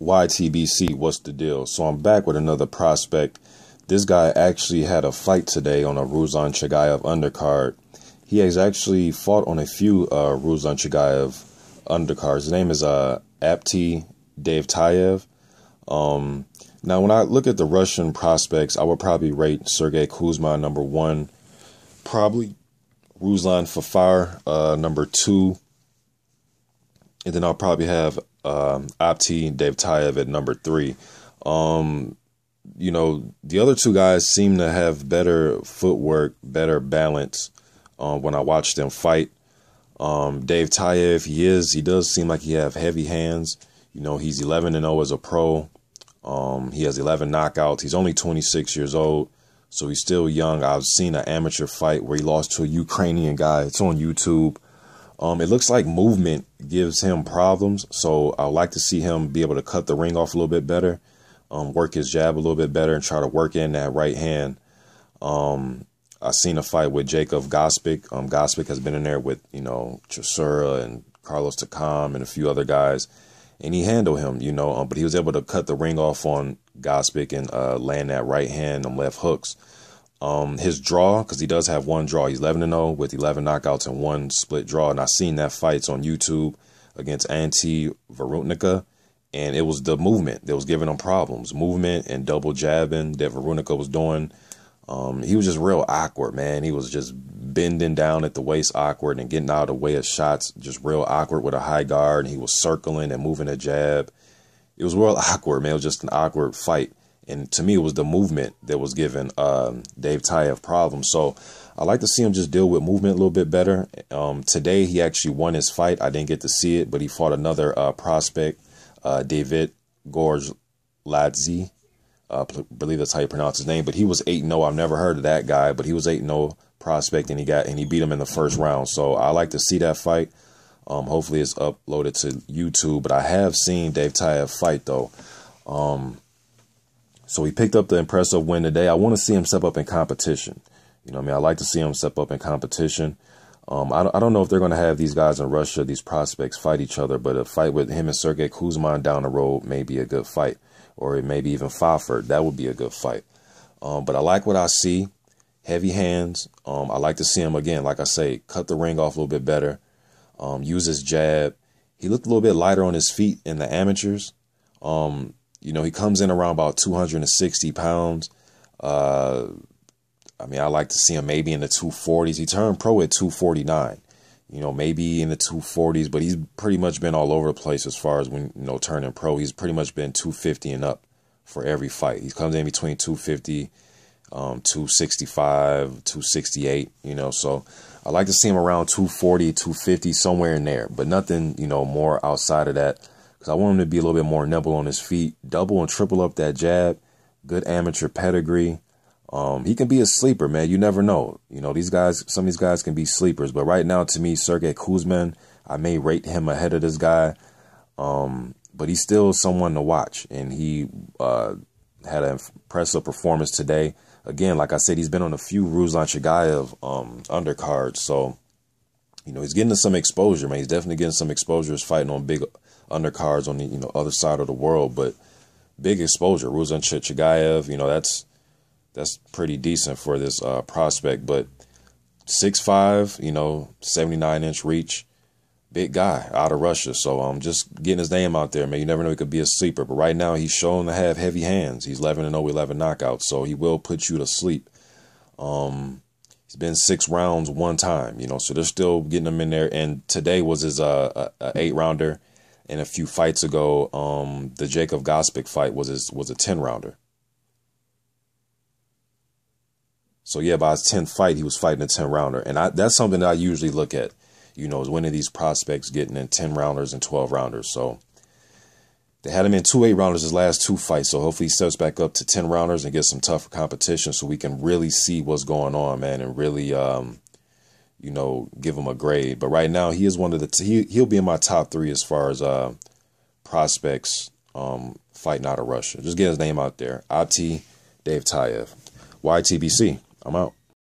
YTBC, what's the deal? So I'm back with another prospect. This guy actually had a fight today on a Ruslan Chagayev undercard. He has actually fought on a few Ruslan Chagayev undercards. His name is Apti Davtaev. Now, when I look at the Russian prospects, I would probably rate Sergey Kuzma number 1, probably Ruslan Fafar number 2, and then I'll probably have Apti Davtaev at number 3. You know, the other two guys seem to have better footwork, better balance when I watch them fight. Davtaev, he does seem like he have heavy hands. You know, he's 11-0 as a pro. He has 11 knockouts. He's only 26 years old, so he's still young. I've seen an amateur fight where he lost to a Ukrainian guy. It's on YouTube. It looks like movement gives him problems, so I'd like to see him be able to cut the ring off a little bit better, work his jab a little bit better, and try to work in that right hand. I've seen a fight with Jacob Gospic. Gospic has been in there with, you know, Chisora and Carlos Takam and a few other guys, and he handled him, you know, but he was able to cut the ring off on Gospic and land that right hand and left hooks. His draw, because he does have one draw. He's 11-0 with 11 knockouts and 1 split draw. And I seen that fights on YouTube against Apti Davtaev, and it was the movement that was giving him problems. Movement and double jabbing that Davtaev was doing. He was just real awkward, man. He was just bending down at the waist awkward and getting out of the way of shots, just real awkward with a high guard. And he was circling and moving a jab. It was real awkward, man. It was just an awkward fight. And to me, it was the movement that was giving Davtaev problems. So I like to see him just deal with movement a little bit better. Today, he actually won his fight. I didn't get to see it, but he fought another prospect, David Gorjladze. I believe that's how you pronounce his name. But he was 8-0. I've never heard of that guy, but he was 8-0 prospect, and he beat him in the first round. So I like to see that fight. Hopefully, it's uploaded to YouTube. But I have seen Davtaev fight though. So he picked up the impressive win today. I want to see him step up in competition. You know what I mean? I like to see him step up in competition. I don't know if they're going to have these guys in Russia, these prospects, fight each other, but a fight with him and Sergey Kuzma down the road may be a good fight, or maybe even Fafard. That would be a good fight. But I like what I see. Heavy hands. I like to see him, again, like I say, cut the ring off a little bit better, use his jab. He looked a little bit lighter on his feet in the amateurs. You know, he comes in around about 260 pounds. I mean, I like to see him maybe in the 240s. He turned pro at 249. You know, maybe in the 240s, but he's pretty much been all over the place as far as when, you know, turning pro. He's pretty much been 250 and up for every fight. He comes in between 250, 265, 268, you know. So I like to see him around 240, 250, somewhere in there, but nothing, you know, more outside of that. Because I want him to be a little bit more nimble on his feet, double and triple up that jab, good amateur pedigree. He can be a sleeper, man. You never know. You know, these guys, some of these guys can be sleepers. But right now, to me, Sergey Kuzma, I may rate him ahead of this guy. But he's still someone to watch. And he had an impressive performance today. Again, like I said, he's been on a few Ruslan Chagayev undercards. So, you know, he's getting some exposure, man. He's definitely getting some exposure. He's fighting on big undercards on the, you know, other side of the world, but big exposure. Ruslan Chagayev, you know, that's pretty decent for this prospect. But 6'5", you know, 79-inch reach, big guy out of Russia. So just getting his name out there, man. You never know, he could be a sleeper. But right now, he's shown to have heavy hands. He's 11-0, 11 knockouts, so he will put you to sleep. He's been 6 rounds one time, you know, so they're still getting him in there. And today was his 8-rounder. And a few fights ago, the Jacob Gospic fight was a 10-rounder. So yeah, by his 10th fight, he was fighting a 10-rounder, and that's something that I usually look at. You know, is when are these prospects getting in 10-rounders and 12-rounders? So they had him in 2 8-rounders his last 2 fights. So hopefully he steps back up to 10-rounders and gets some tougher competition, so we can really see what's going on, man, and really you know, give him a grade. But right now, he is one of the he'll be in my top 3 as far as prospects fighting out of Russia. Just get his name out there. Apti Davtaev. YTBC. I'm out.